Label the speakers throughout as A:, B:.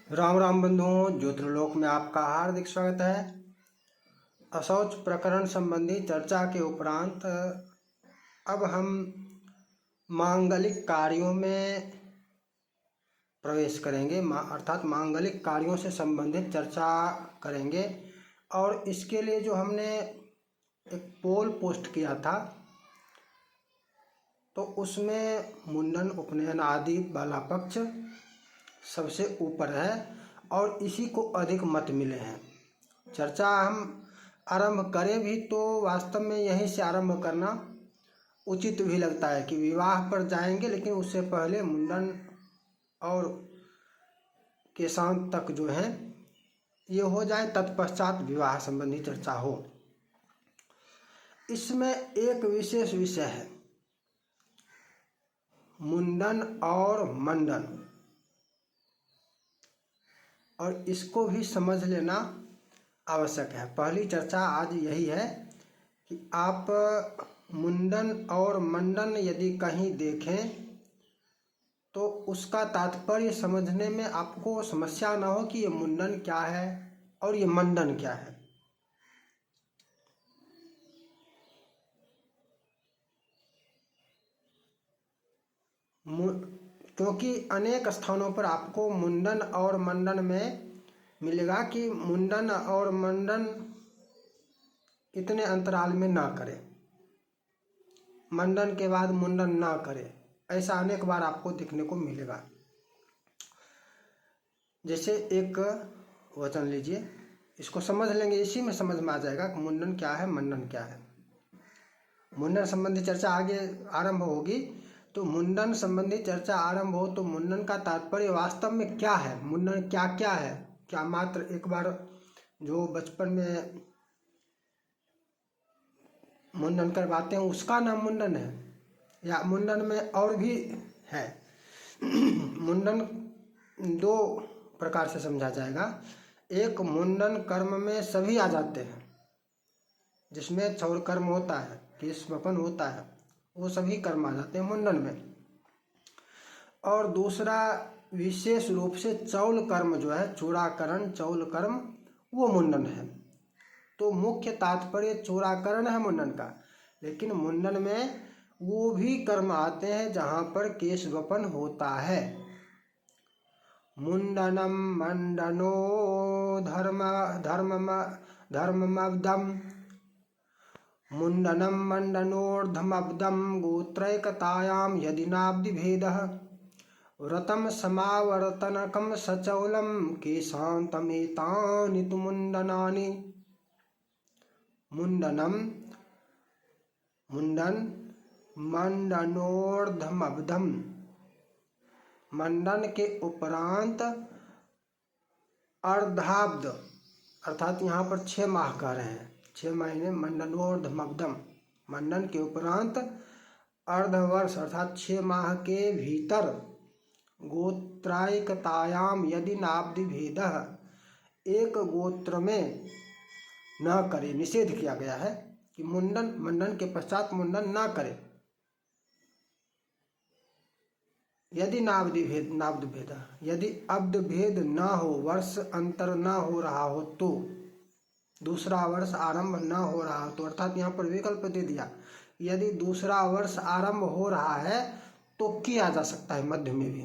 A: राम राम बंधुओं, ज्योतिर्लोक में आपका हार्दिक स्वागत है। अशौच प्रकरण संबंधी चर्चा के उपरांत अब हम मांगलिक कार्यों में प्रवेश करेंगे, अर्थात मांगलिक कार्यों से संबंधित चर्चा करेंगे। और इसके लिए जो हमने एक पोल पोस्ट किया था, तो उसमें मुंडन, उपनयन आदि वाला पक्ष सबसे ऊपर है और इसी को अधिक मत मिले हैं। चर्चा हम आरंभ करें भी तो वास्तव में यहीं से आरंभ करना उचित भी लगता है कि विवाह पर जाएंगे, लेकिन उससे पहले मुंडन और केशांत तक जो है ये हो जाए, तत्पश्चात विवाह संबंधी चर्चा हो। इसमें एक विशेष विषय है मुंडन और मंडन, और इसको भी समझ लेना आवश्यक है। पहली चर्चा आज यही है कि आप मुंडन और मंडन यदि कहीं देखें तो उसका तात्पर्य समझने में आपको समस्या ना हो कि ये मुंडन क्या है और ये मंडन क्या है। क्योंकि अनेक स्थानों पर आपको मुंडन और मंडन में मिलेगा कि मुंडन और मंडन इतने अंतराल में ना करें, मंडन के बाद मुंडन ना करें, ऐसा अनेक बार आपको देखने को मिलेगा। जैसे एक वचन लीजिए, इसको समझ लेंगे, इसी में समझ में आ जाएगा कि मुंडन क्या है, मंडन क्या है। मुंडन संबंधी चर्चा आगे आरंभ होगी, तो मुंडन संबंधी चर्चा आरंभ हो तो मुंडन का तात्पर्य वास्तव में क्या है, मुंडन क्या क्या है। क्या मात्र एक बार जो बचपन में मुंडन करवाते हैं उसका नाम मुंडन है, या मुंडन में और भी है। मुंडन दो प्रकार से समझा जाएगा। एक, मुंडन कर्म में सभी आ जाते हैं, जिसमें क्षौर कर्म होता है, केश वपन होता है, वो सभी कर्म आ जाते हैं मुंडन में। और दूसरा, विशेष रूप से चौल कर्म जो है, चूड़ाकरण चौल कर्म, वो मुंडन है। तो मुख्य तात्पर्य चूड़ाकरण है मुंडन का, लेकिन मुंडन में वो भी कर्म आते हैं जहाँ पर केश वपन होता है। मुंडनम मंडनो धर्ममब्दम मुंडनम मंडनोर्धमब्दम गोत्रैकतायां यदि नाब्दि भेदः व्रतम समावर्तनकम सचौलम केशान्तमेतानि तु मुंडनानि। मुंडनम मुंडन मंडनोर्धमब्दम, मंडन के उपरांत अर्धाब्द, अर्थात यहाँ पर 6 माह कह रहे हैं, 6 महीने। मंडनोर्धमब्दम, मंडन के उपरांत अर्धवर्ष अर्थात 6 माह के भीतर गोत्रायकतायाम यदि नाब्दि भेदः, एक गोत्र में न करे, निषेध किया गया है कि मंडन के पश्चात मुंडन ना करे। यदि नाब्दि भेद, यदि अब्द भेद ना हो, वर्ष अंतर ना हो रहा हो, तो दूसरा वर्ष आरंभ ना हो रहा हो तो, अर्थात यहाँ पर विकल्प दे दिया, यदि दूसरा वर्ष आरंभ हो रहा है तो किया जा सकता है मध्य में भी।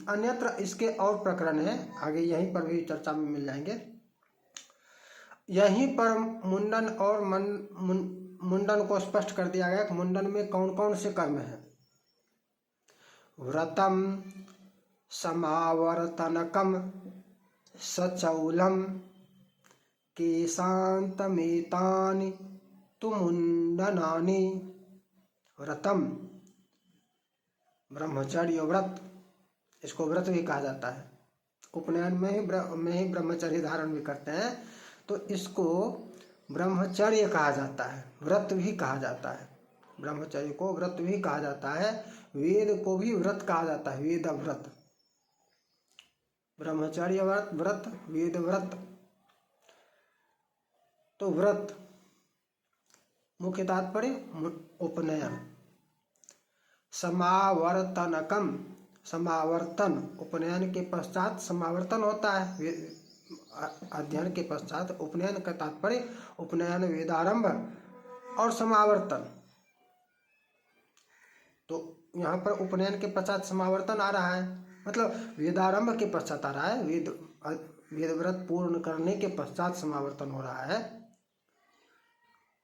A: अन्यत्र इसके और प्रकरण है, आगे यहीं पर भी चर्चा में मिल जाएंगे। यहीं पर मुंडन और मुंडन को स्पष्ट कर दिया गया कि मुंडन में कौन कौन से कर्म हैं। व्रतम समावर्तनकम सचौलम केशान्तमेतानि तु मुंडनानि। व्रतम, ब्रह्मचर्य व्रत, इसको व्रत भी कहा जाता है। उपनयन में ही ब्रह्मचर्य धारण भी करते हैं, तो इसको ब्रह्मचर्य कहा जाता है, व्रत भी कहा जाता है। ब्रह्मचर्य को व्रत भी कहा जाता है, वेद को भी व्रत कहा जाता है, वेद व्रत, ब्रह्मचर्य व्रत, वेद व्रत। तो व्रत मुख्य तात्पर्य उपनयन। समावर्तनकम, समावर्तन, उपनयन के पश्चात समावर्तन होता है। अध्ययन के पश्चात उपनयन का तात्पर्य उपनयन, वेदारंभ और समावर्तन। तो यहाँ पर उपनयन के पश्चात समावर्तन आ रहा है, मतलब वेदारंभ के पश्चात आ रहा है। वेद व्रत पूर्ण करने के पश्चात समावर्तन हो रहा है।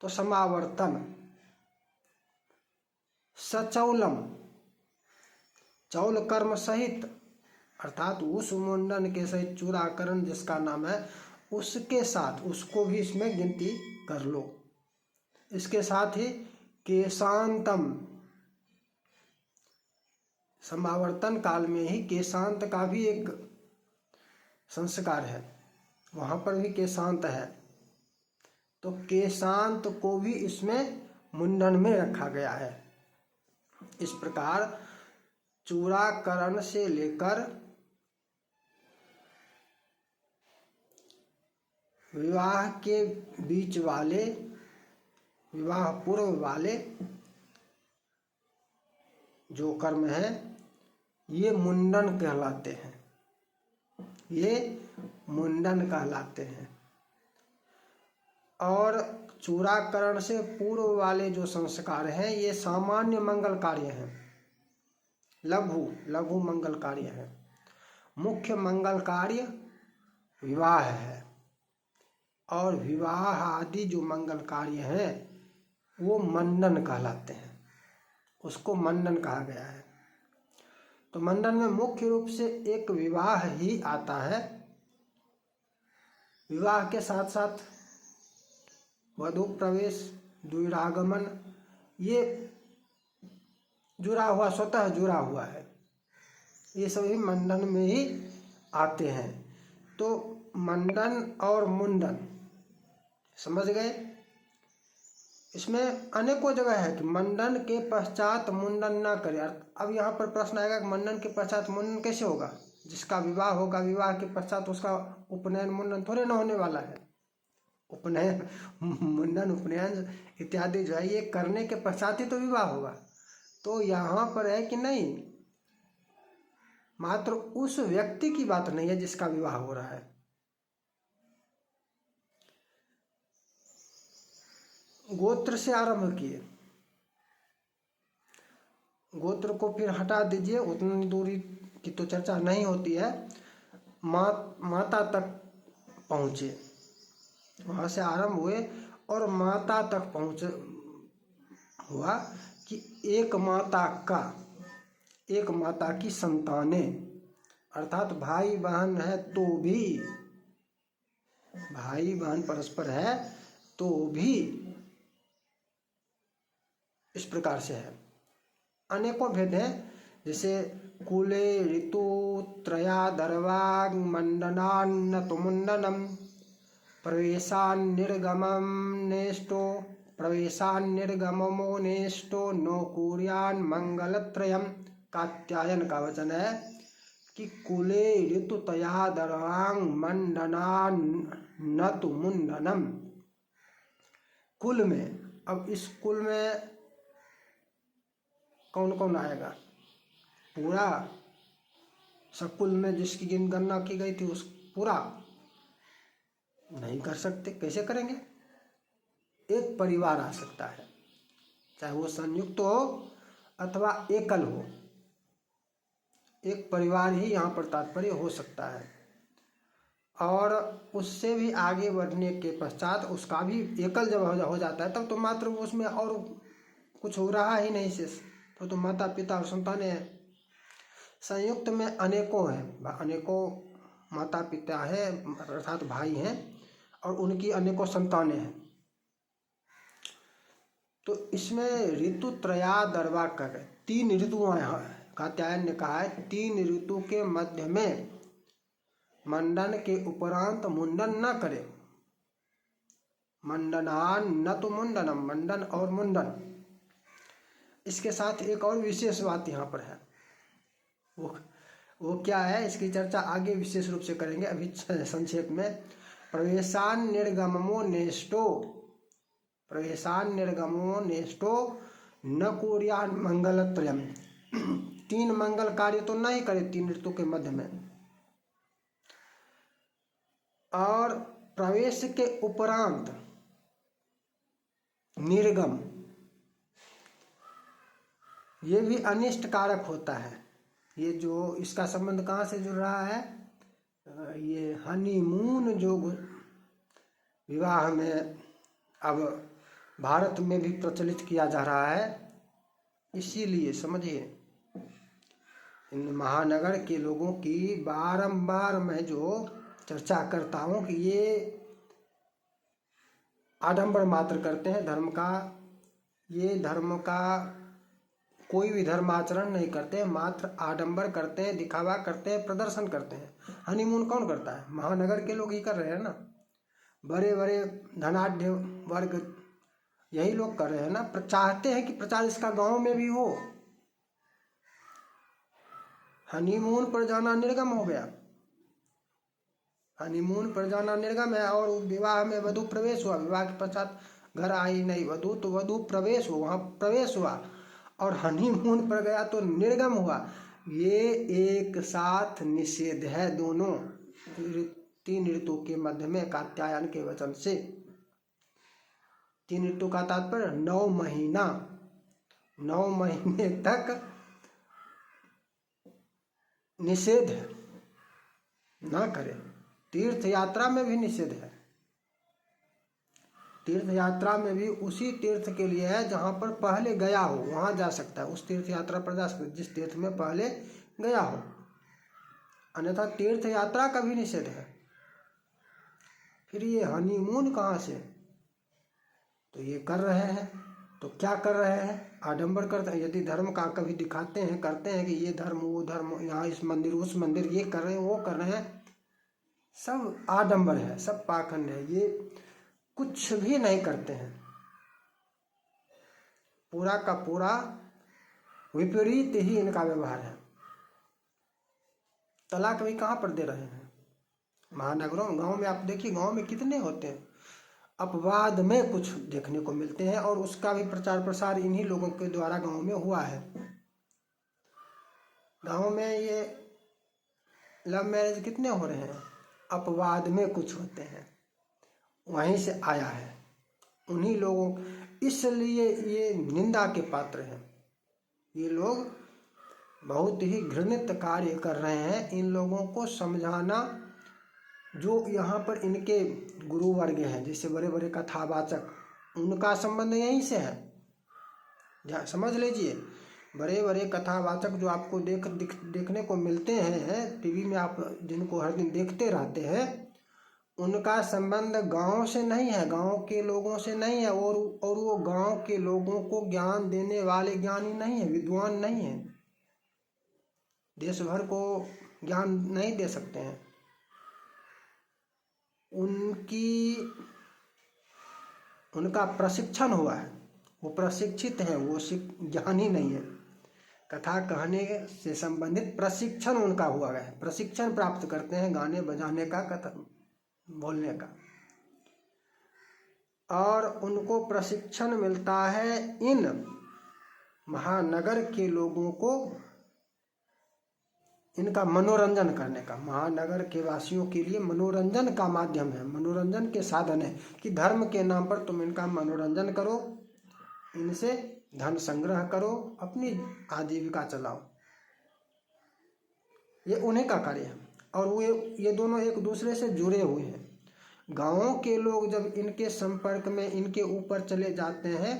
A: तो समावर्तन। सचौलम, चौल कर्म सहित, अर्थात उस मुंडन के सहित चूड़ाकरण जिसका नाम है उसके साथ, उसको भी इसमें गिनती कर लो। इसके साथ ही केशांतम, समावर्तन काल में ही केशांत का भी एक संस्कार है, वहां पर भी केशांत है। तो केशांत को भी इसमें मुंडन में रखा गया है। इस प्रकार चूड़ाकरण से लेकर विवाह के बीच वाले, विवाह पूर्व वाले जो कर्म है ये मुंडन कहलाते हैं, ये मुंडन कहलाते हैं। और चूड़ाकरण से पूर्व वाले जो संस्कार हैं ये सामान्य मंगल कार्य हैं, लघु मंगल कार्य है। मुख्य मंगल कार्य विवाह है, और विवाह आदि जो मंगल कार्य हैं वो मंडन कहलाते हैं, उसको मंडन कहा गया है। तो मंडन में मुख्य रूप से एक विवाह ही आता है। विवाह के साथ साथ वधू प्रवेश, द्विरागमन, ये जुड़ा हुआ, स्वतः जुड़ा हुआ है, ये सभी मंडन में ही आते हैं। तो मंडन और मुंडन समझ गए। इसमें अनेकों जगह है कि मंडन के पश्चात मुंडन ना करे। अब यहाँ पर प्रश्न आएगा कि मंडन के पश्चात मुंडन कैसे होगा? जिसका विवाह होगा, विवाह के पश्चात उसका उपनयन मुंडन थोड़े ना होने वाला है। उपनयन, मुंडन, उपनयन इत्यादि जो है ये करने के पश्चात ही तो विवाह होगा। तो यहाँ पर है कि नहीं, मात्र उस व्यक्ति की बात नहीं है जिसका विवाह हो रहा है। गोत्र से आरंभ किए, गोत्र को फिर हटा दीजिए, उतनी दूरी की तो चर्चा नहीं होती है। माता तक पहुँचे, वहाँ से आरंभ हुए और माता तक पहुँचे, हुआ कि एक माता की संतानें, अर्थात भाई बहन है तो भी, भाई बहन परस्पर है तो भी इस प्रकार से है। अनेकों भेद हैं, जैसे कुले ऋतु त्रयादर्वाग मंडनान्नतु मुंडनम प्रवेशान्निर्गमम नेष्टो प्रवेशान्निर्गममो नेष्टो नो कुर्यान् मंगलत्रयम। कात्यायन का वचन है कि कुले ऋतु तयादर्वांग मंडनान्नतु मुंडनम। कुल में, अब इस कुल में कौन कौन आएगा? पूरा सकुल में जिसकी गणना की गई थी उस पूरा नहीं कर सकते, कैसे करेंगे? एक परिवार आ सकता है, चाहे वो संयुक्त हो अथवा एकल हो, एक परिवार ही यहाँ पर तात्पर्य हो सकता है। और उससे भी आगे बढ़ने के पश्चात उसका भी एकल जब हो जाता है तब तो मात्र उसमें और कुछ हो रहा ही नहीं शेष, तो माता पिता और संतानें हैं। संयुक्त में अनेकों हैं, अनेकों माता पिता हैं अर्थात भाई हैं और उनकी अनेकों संतानें हैं। तो इसमें ऋतु त्रयादर्वा कर, 3 ऋतुएं हैं। कात्यायन ने कहा है 3 ऋतु के मध्य में मंडन के उपरांत मुंडन न करे। मंडनान न तो मुंडनम, मंडन और मुंडन। इसके साथ एक और विशेष बात यहाँ पर है, वो क्या है, इसकी चर्चा आगे विशेष रूप से करेंगे। अभी संक्षेप में, प्रवेशान निर्गमो नेष्टो, प्रवेशान निर्गमो नेष्टो न कुर्यान् मंगलत्रयम्। तीन मंगल कार्य तो नहीं करे तीन ऋतु के मध्य में। और प्रवेश के उपरांत निर्गम, ये भी अनिष्ट कारक होता है। ये जो इसका संबंध कहाँ से जुड़ रहा है, ये हनीमून जो विवाह में अब भारत में भी प्रचलित किया जा रहा है, इसीलिए समझिए इन महानगर के लोगों की बारंबार मैं जो चर्चा करता हूँ कि ये आडंबर मात्र करते हैं धर्म का। ये धर्म का कोई भी धर्म आचरण नहीं करते हैं, मात्र आडंबर करते हैं, दिखावा करते हैं, प्रदर्शन करते हैं। हनीमून कौन करता है, महानगर के लोग ही कर रहे हैं ना, बड़े बड़े धनाढ्य वर्ग यही लोग कर रहे हैं ना। चाहते हैं कि प्रचार इसका गांव में भी हो। हनीमून पर जाना निर्गम हो गया, हनीमून पर जाना निर्गम है। और विवाह में वधु प्रवेश हुआ, विवाह के पश्चात घर आई नहीं वधु, तो वधु प्रवेश हुआ, वहाँ प्रवेश हुआ, और हनीमून पर गया तो निर्गम हुआ। ये एक साथ निषेध है दोनों तीन ऋतु के मध्य में कात्यायन के वचन से। तीन ऋतु का तात्पर्य 9 महीना, 9 महीने तक निषेध है, ना करें। तीर्थ यात्रा में भी निषेध है। तीर्थ यात्रा में भी उसी तीर्थ के लिए है जहाँ पर पहले गया हो, वहाँ जा सकता है। उस तीर्थ यात्रा पर जा सकता है जिस तीर्थ में पहले गया हो, अन्यथा तीर्थ यात्रा का भी निषेध है। फिर ये हनीमून कहाँ से, तो ये कर रहे हैं, तो क्या कर रहे हैं, आडंबर करते हैं। यदि धर्म का कभी दिखाते हैं, करते हैं कि ये धर्म वो धर्म, यहाँ इस मंदिर उस मंदिर, ये कर रहे हैं वो कर रहे हैं, सब आडंबर है, सब पाखंड है। ये कुछ भी नहीं करते हैं, पूरा का पूरा विपरीत ही इनका व्यवहार है। तलाक भी कहाँ पर दे रहे हैं, महानगरों, गांव में आप देखिए, गांव में कितने होते हैं। अपवाद में कुछ देखने को मिलते हैं, और उसका भी प्रचार प्रसार इन्हीं लोगों के द्वारा गांव में हुआ है। गांव में ये लव मैरिज कितने हो रहे हैं, अपवाद में कुछ होते हैं, वहीं से आया है उन्हीं लोगों, इसलिए ये निंदा के पात्र हैं। ये लोग बहुत ही घृणित कार्य कर रहे हैं। इन लोगों को समझाना, जो यहाँ पर इनके गुरु वर्ग हैं, जैसे बड़े बड़े कथावाचक, उनका संबंध यहीं से है। समझ लीजिए, बड़े बड़े कथावाचक जो आपको देखने को मिलते हैं टीवी में, आप जिनको हर दिन देखते रहते हैं, उनका संबंध गांव से नहीं है, गांव के लोगों से नहीं है। और वो गांव के लोगों को ज्ञान देने वाले ज्ञानी नहीं है, विद्वान नहीं है, देश भर को ज्ञान नहीं दे सकते हैं। उनका प्रशिक्षण हुआ है, वो प्रशिक्षित है, वो ज्ञानी नहीं है। कथा कहने से संबंधित प्रशिक्षण उनका हुआ है, प्रशिक्षण प्राप्त करते हैं गाने बजाने का, कथा बोलने का, और उनको प्रशिक्षण मिलता है इन महानगर के लोगों को इनका मनोरंजन करने का। महानगर के वासियों के लिए मनोरंजन का माध्यम है, मनोरंजन के साधन है कि धर्म के नाम पर तुम इनका मनोरंजन करो, इनसे धन संग्रह करो, अपनी आजीविका चलाओ। ये उन्हीं का कार्य है, और ये दोनों एक दूसरे से जुड़े हुए हैं। गांवों के लोग जब इनके संपर्क में, इनके ऊपर चले जाते हैं,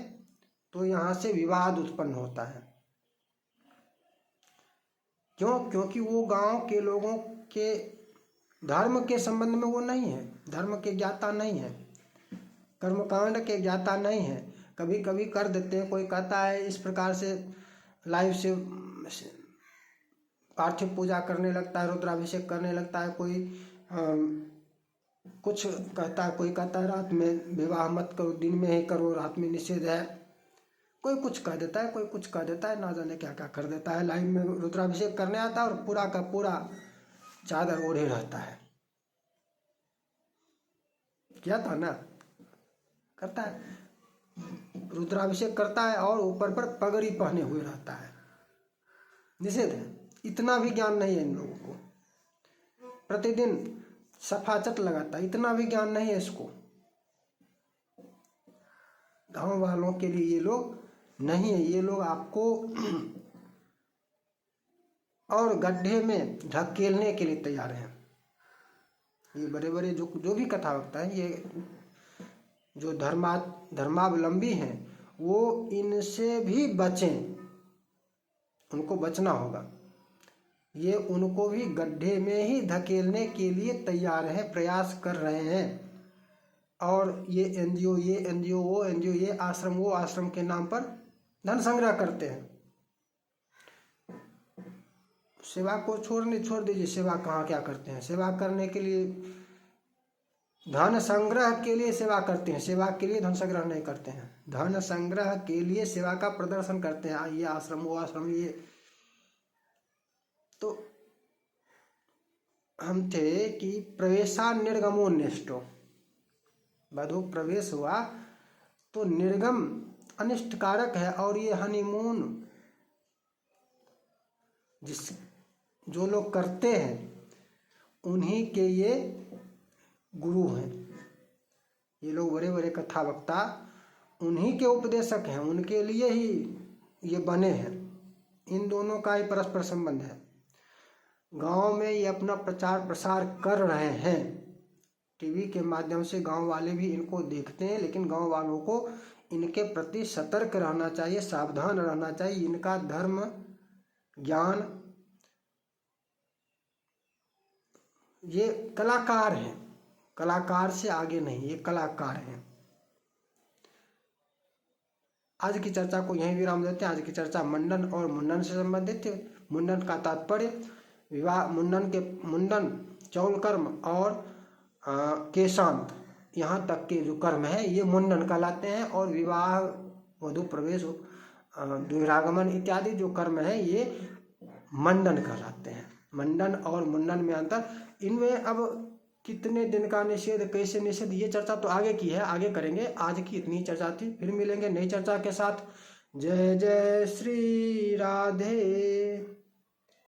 A: तो यहाँ से विवाद उत्पन्न होता है। क्यों? क्योंकि वो गांव के लोगों के धर्म के संबंध में वो नहीं है, धर्म के ज्ञाता नहीं है, कर्मकांड के ज्ञाता नहीं है। कभी कभी कर देते हैं, कोई कहता है इस प्रकार से लाइव से पार्थिव पूजा करने लगता है, रुद्राभिषेक करने लगता है, कोई कुछ कहता है, कोई कहता है रात में विवाह मत करो, दिन में ही करो, रात में निषेध है। कोई कुछ कह देता है, कोई कुछ कह देता है, ना जाने क्या क्या कर देता है। लाइन में रुद्राभिषेक करने आता है और पूरा का पूरा चादर ओढ़े रहता है। किया था ना, करता है, रुद्राभिषेक करता है और ऊपर पर पगड़ी पहने हुए रहता है। निषेध है। इतना भी ज्ञान नहीं है इन लोगों को, प्रतिदिन सफाचट लगाता है, इतना भी ज्ञान नहीं है इसको। गाँव वालों के लिए ये लोग नहीं है, ये लोग आपको और गड्ढे में ढकेलने के लिए तैयार हैं। ये बड़े बड़े जो भी कथा वक्ता है, ये जो धर्मावलंबी हैं, वो इनसे भी बचें, उनको बचना होगा। ये उनको भी गड्ढे में ही धकेलने के लिए तैयार है, प्रयास कर रहे हैं। और ये एनजीओ, वो एनजीओ, ये आश्रम, वो आश्रम के नाम पर धन संग्रह करते हैं। सेवा को छोड़ दीजिए, सेवा कहाँ क्या करते हैं। सेवा करने के लिए, धन संग्रह के लिए सेवा करते हैं, सेवा के लिए धन संग्रह नहीं करते हैं। धन संग्रह के लिए सेवा का प्रदर्शन करते हैं, ये आश्रम, वो आश्रम, ये। तो हम थे कि प्रवेशा निर्गमो निष्ठो, बधु प्रवेश हुआ तो निर्गम अनिष्टकारक है। और ये हनीमून जो लोग करते हैं, उन्हीं के ये गुरु हैं। ये लोग बड़े बड़े कथा वक्ता उन्हीं के उपदेशक हैं, उनके लिए ही ये बने हैं। इन दोनों का ही परस्पर संबंध है। गांव में ये अपना प्रचार प्रसार कर रहे हैं, टीवी के माध्यम से गांव वाले भी इनको देखते हैं। लेकिन गांव वालों को इनके प्रति सतर्क रहना चाहिए, सावधान रहना चाहिए। इनका धर्म ज्ञान, ये कलाकार हैं, कलाकार से आगे नहीं, ये कलाकार हैं। आज की चर्चा को यहीं विराम देते हैं। आज की चर्चा मंडन और मुंडन से संबंधित है। मुंडन का तात्पर्य विवाह, मुंडन चौल कर्म और केशांत, यहाँ तक के जो कर्म है ये मुंडन कहलाते हैं। और विवाह, वधु प्रवेश, दुरागमन इत्यादि जो कर्म है ये मंडन कहलाते हैं। मंडन और मुंडन में अंतर। इनमें अब कितने दिन का निषेध, कैसे निषेध, ये चर्चा तो आगे की है, आगे करेंगे। आज की इतनी चर्चा थी, फिर मिलेंगे नई चर्चा के साथ। जय जय श्री राधे।